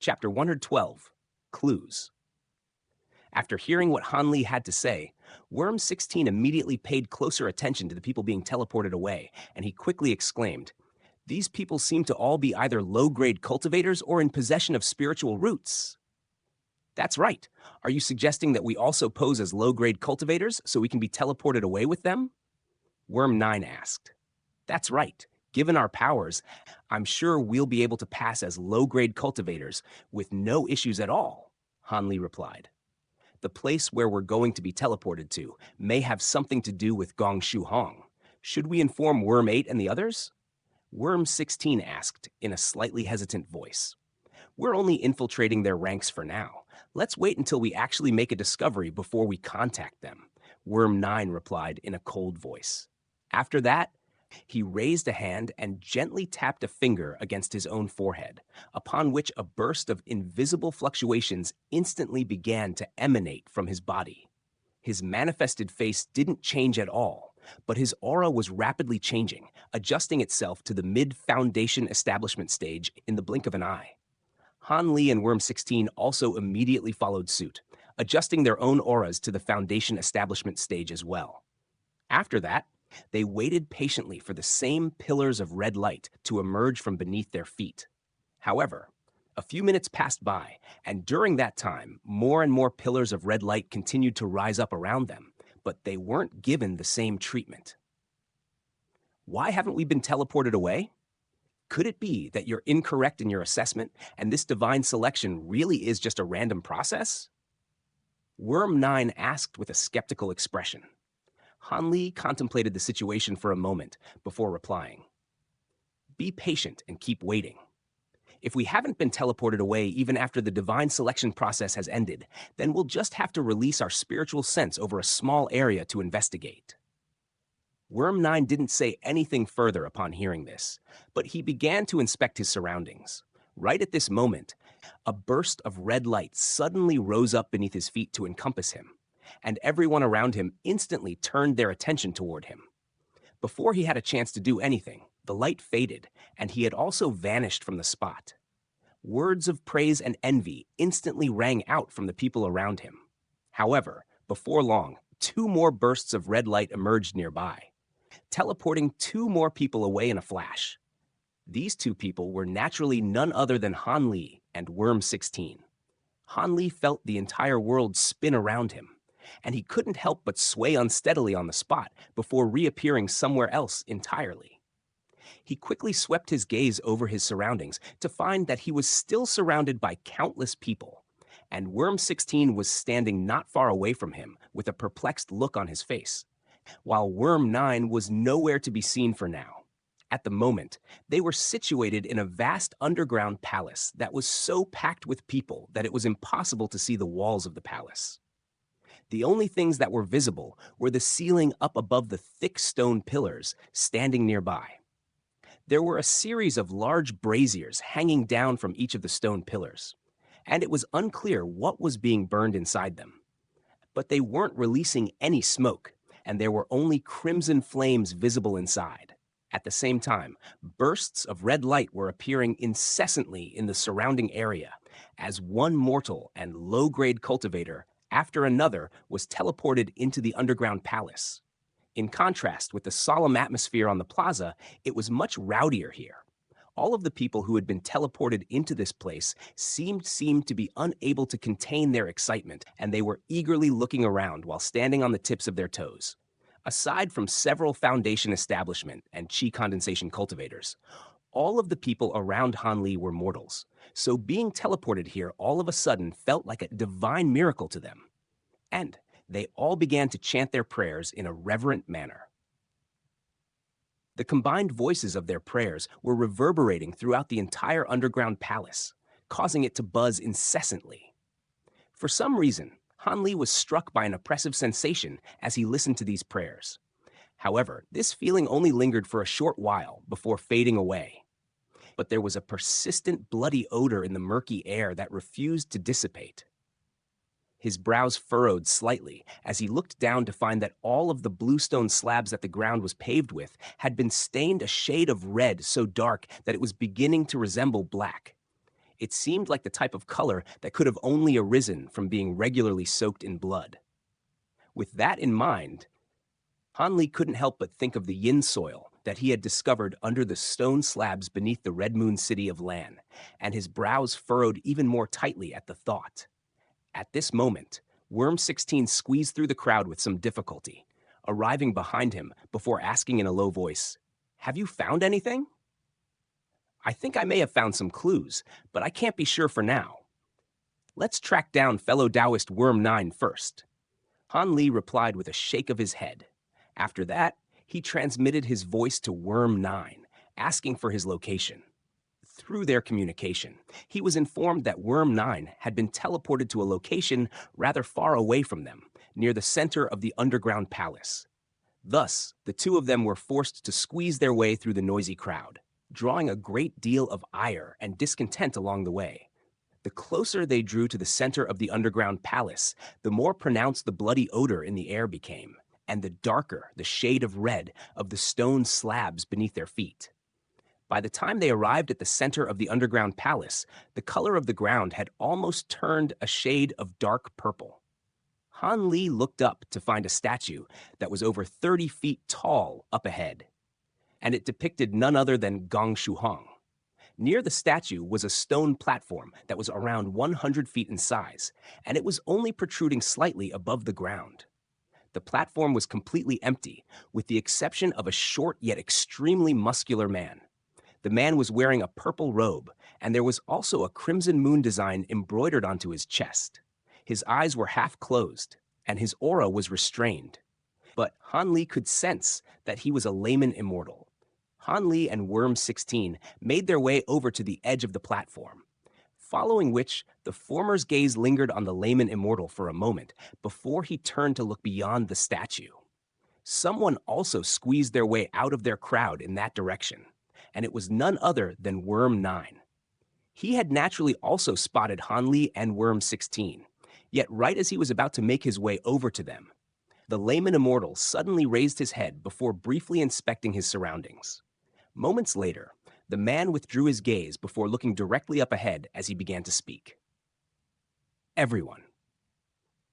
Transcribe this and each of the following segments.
Chapter 112, Clues. After hearing what Han Li had to say, Worm 16 immediately paid closer attention to the people being teleported away, and he quickly exclaimed, "These people seem to all be either low-grade cultivators or in possession of spiritual roots." "That's right. Are you suggesting that we also pose as low-grade cultivators so we can be teleported away with them?" Worm 9 asked. "That's right. Given our powers, I'm sure we'll be able to pass as low-grade cultivators with no issues at all," Han Li replied. "The place where we're going to be teleported to may have something to do with Gong Shu Hong. Should we inform Worm 8 and the others?" Worm 16 asked in a slightly hesitant voice. "We're only infiltrating their ranks for now. Let's wait until we actually make a discovery before we contact them," Worm 9 replied in a cold voice. After that, he raised a hand and gently tapped a finger against his own forehead, upon which a burst of invisible fluctuations instantly began to emanate from his body. His manifested face didn't change at all, but his aura was rapidly changing, adjusting itself to the mid-foundation establishment stage in the blink of an eye. Han Li and Worm 16 also immediately followed suit, adjusting their own auras to the foundation establishment stage as well. After that, they waited patiently for the same pillars of red light to emerge from beneath their feet. However, a few minutes passed by, and during that time, more and more pillars of red light continued to rise up around them, but they weren't given the same treatment. "Why haven't we been teleported away? Could it be that you're incorrect in your assessment, and this divine selection really is just a random process?" Worm 9 asked with a skeptical expression. Han Li contemplated the situation for a moment before replying. "Be patient and keep waiting. If we haven't been teleported away even after the divine selection process has ended, then we'll just have to release our spiritual sense over a small area to investigate." Worm 9 didn't say anything further upon hearing this, but he began to inspect his surroundings. Right at this moment, a burst of red light suddenly rose up beneath his feet to encompass him, and everyone around him instantly turned their attention toward him. Before he had a chance to do anything, the light faded, and he had also vanished from the spot. Words of praise and envy instantly rang out from the people around him. However, before long, 2 more bursts of red light emerged nearby, teleporting 2 more people away in a flash. These 2 people were naturally none other than Han Li and Worm 16. Han Li felt the entire world spin around him, and he couldn't help but sway unsteadily on the spot before reappearing somewhere else entirely. He quickly swept his gaze over his surroundings to find that he was still surrounded by countless people, and Worm 16 was standing not far away from him with a perplexed look on his face, while Worm 9 was nowhere to be seen for now. At the moment, they were situated in a vast underground palace that was so packed with people that it was impossible to see the walls of the palace. The only things that were visible were the ceiling up above the thick stone pillars standing nearby. There were a series of large braziers hanging down from each of the stone pillars, and it was unclear what was being burned inside them. But they weren't releasing any smoke, and there were only crimson flames visible inside. At the same time, bursts of red light were appearing incessantly in the surrounding area, as one mortal and low-grade cultivator after another was teleported into the underground palace. In contrast with the solemn atmosphere on the plaza, it was much rowdier here. All of the people who had been teleported into this place seemed to be unable to contain their excitement, and they were eagerly looking around while standing on the tips of their toes. Aside from several foundation establishment and chi condensation cultivators, all of the people around Han Li were mortals, so being teleported here all of a sudden felt like a divine miracle to them. And they all began to chant their prayers in a reverent manner. The combined voices of their prayers were reverberating throughout the entire underground palace, causing it to buzz incessantly. For some reason, Han Li was struck by an oppressive sensation as he listened to these prayers. However, this feeling only lingered for a short while before fading away. But there was a persistent bloody odor in the murky air that refused to dissipate. His brows furrowed slightly as he looked down to find that all of the bluestone slabs that the ground was paved with had been stained a shade of red so dark that it was beginning to resemble black. It seemed like the type of color that could have only arisen from being regularly soaked in blood. With that in mind, Han Li couldn't help but think of the yin soil that he had discovered under the stone slabs beneath the Red Moon city of Lan, and his brows furrowed even more tightly at the thought. At this moment, Worm 16 squeezed through the crowd with some difficulty, arriving behind him before asking in a low voice, "Have you found anything?" "I think I may have found some clues, but I can't be sure for now. Let's track down fellow Taoist Worm 9 first." Han Li replied with a shake of his head. After that, he transmitted his voice to Worm 9, asking for his location. Through their communication, he was informed that Worm 9 had been teleported to a location rather far away from them, near the center of the underground palace. Thus, the two of them were forced to squeeze their way through the noisy crowd, drawing a great deal of ire and discontent along the way. The closer they drew to the center of the underground palace, the more pronounced the bloody odor in the air became, and the darker the shade of red of the stone slabs beneath their feet. By the time they arrived at the center of the underground palace, the color of the ground had almost turned a shade of dark purple. Han Li looked up to find a statue that was over 30 feet tall up ahead, and it depicted none other than Gong Shuhong. Near the statue was a stone platform that was around 100 feet in size, and it was only protruding slightly above the ground. The platform was completely empty, with the exception of a short yet extremely muscular man. The man was wearing a purple robe, and there was also a crimson moon design embroidered onto his chest. His eyes were half closed, and his aura was restrained. But Han Li could sense that he was a layman immortal. Han Li and Worm 16 made their way over to the edge of the platform, following which the former's gaze lingered on the layman immortal for a moment before he turned to look beyond the statue. Someone also squeezed their way out of their crowd in that direction, and it was none other than Worm 9. He had naturally also spotted Han Li and Worm 16, yet right as he was about to make his way over to them, the layman immortal suddenly raised his head before briefly inspecting his surroundings. Moments later, the man withdrew his gaze before looking directly up ahead as he began to speak. "Everyone."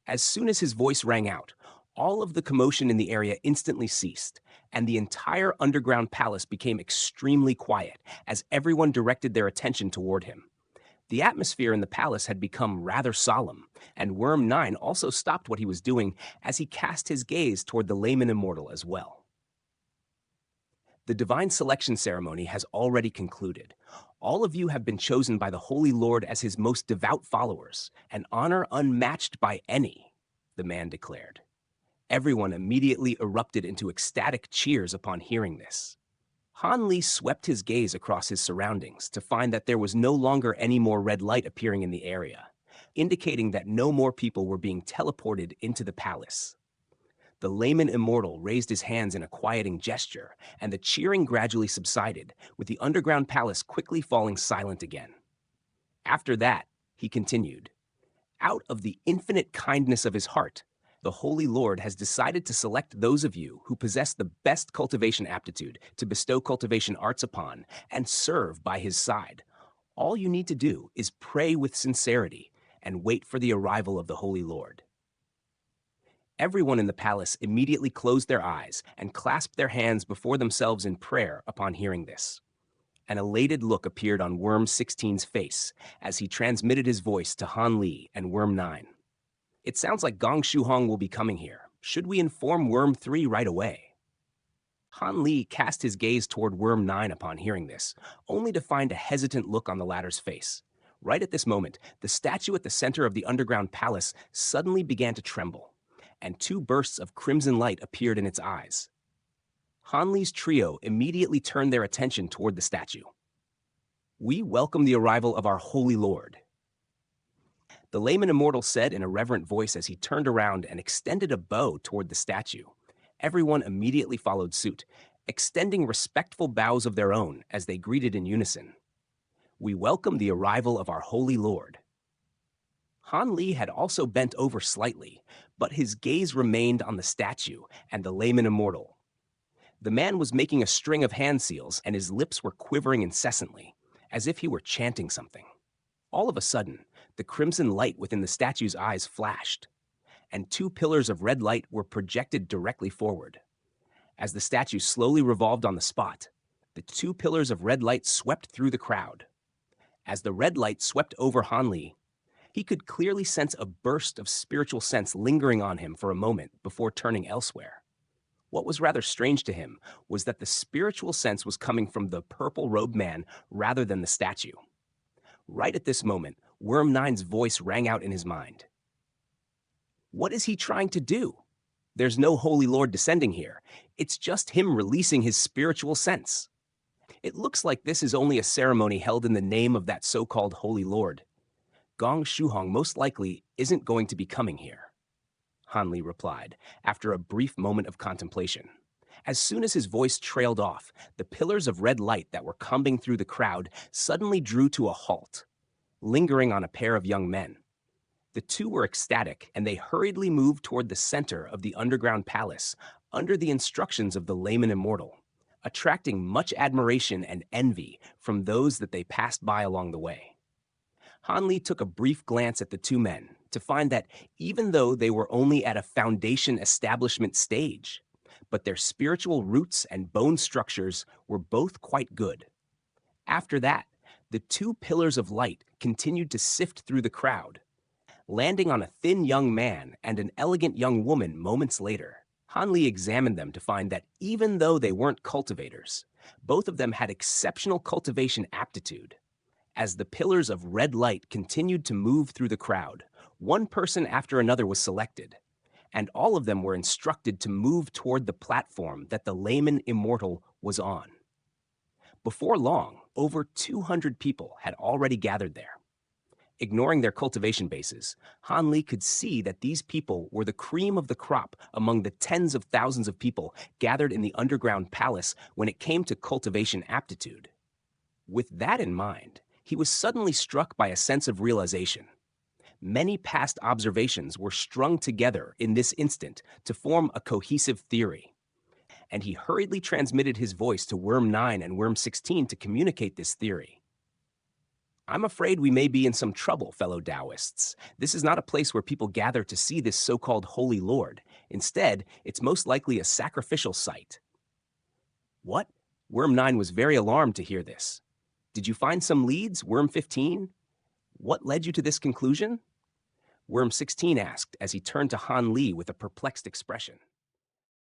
As soon as his voice rang out, all of the commotion in the area instantly ceased, and the entire underground palace became extremely quiet as everyone directed their attention toward him. The atmosphere in the palace had become rather solemn, and Worm 9 also stopped what he was doing as he cast his gaze toward the layman immortal as well. The divine selection ceremony has already concluded. All of you have been chosen by the Holy Lord as his most devout followers, an honor unmatched by any, the man declared. Everyone immediately erupted into ecstatic cheers upon hearing this. Han Li swept his gaze across his surroundings to find that there was no longer any more red light appearing in the area, indicating that no more people were being teleported into the palace. The layman immortal raised his hands in a quieting gesture, and the cheering gradually subsided, with the underground palace quickly falling silent again. After that, he continued, "Out of the infinite kindness of his heart, the Holy Lord has decided to select those of you who possess the best cultivation aptitude to bestow cultivation arts upon and serve by his side. All you need to do is pray with sincerity and wait for the arrival of the Holy Lord." Everyone in the palace immediately closed their eyes and clasped their hands before themselves in prayer upon hearing this. An elated look appeared on Worm 16's face as he transmitted his voice to Han Li and Worm 9. "It sounds like Gong Shuhong will be coming here. Should we inform Worm 3 right away?" Han Li cast his gaze toward Worm 9 upon hearing this, only to find a hesitant look on the latter's face. Right at this moment, the statue at the center of the underground palace suddenly began to tremble, and two bursts of crimson light appeared in its eyes. Han Li's trio immediately turned their attention toward the statue. "We welcome the arrival of our Holy Lord," the layman immortal said in a reverent voice as he turned around and extended a bow toward the statue. Everyone immediately followed suit, extending respectful bows of their own as they greeted in unison. "We welcome the arrival of our Holy Lord." Han Li had also bent over slightly, but his gaze remained on the statue and the layman immortal. The man was making a string of hand seals, and his lips were quivering incessantly, as if he were chanting something. All of a sudden, the crimson light within the statue's eyes flashed, and two pillars of red light were projected directly forward. As the statue slowly revolved on the spot, the two pillars of red light swept through the crowd. As the red light swept over Hanli, he could clearly sense a burst of spiritual sense lingering on him for a moment before turning elsewhere. What was rather strange to him was that the spiritual sense was coming from the purple-robed man rather than the statue. Right at this moment, Worm Nine's voice rang out in his mind. What is he trying to do? There's no Holy Lord descending here. It's just him releasing his spiritual sense. It looks like this is only a ceremony held in the name of that so-called Holy Lord. Gong Shuhong most likely isn't going to be coming here, Hanli replied, after a brief moment of contemplation. As soon as his voice trailed off, the pillars of red light that were combing through the crowd suddenly drew to a halt, lingering on a pair of young men. The two were ecstatic, and they hurriedly moved toward the center of the underground palace under the instructions of the layman Immortal, attracting much admiration and envy from those that they passed by along the way. Hanli took a brief glance at the two men to find that even though they were only at a foundation establishment stage, but their spiritual roots and bone structures were both quite good. After that, the two pillars of light continued to sift through the crowd, landing on a thin young man and an elegant young woman moments later. Hanli examined them to find that even though they weren't cultivators, both of them had exceptional cultivation aptitude. As the pillars of red light continued to move through the crowd, one person after another was selected, and all of them were instructed to move toward the platform that the layman Immortal was on. Before long, over 200 people had already gathered there. Ignoring their cultivation bases, Hanli could see that these people were the cream of the crop among the tens of thousands of people gathered in the underground palace when it came to cultivation aptitude. With that in mind, he was suddenly struck by a sense of realization. Many past observations were strung together in this instant to form a cohesive theory, and he hurriedly transmitted his voice to Worm 9 and Worm 16 to communicate this theory. I'm afraid we may be in some trouble, fellow Taoists. This is not a place where people gather to see this so-called Holy Lord. Instead, it's most likely a sacrificial site. What? Worm 9 was very alarmed to hear this. Did you find some leads, Worm 15? What led you to this conclusion? Worm 16 asked as he turned to Hanli with a perplexed expression.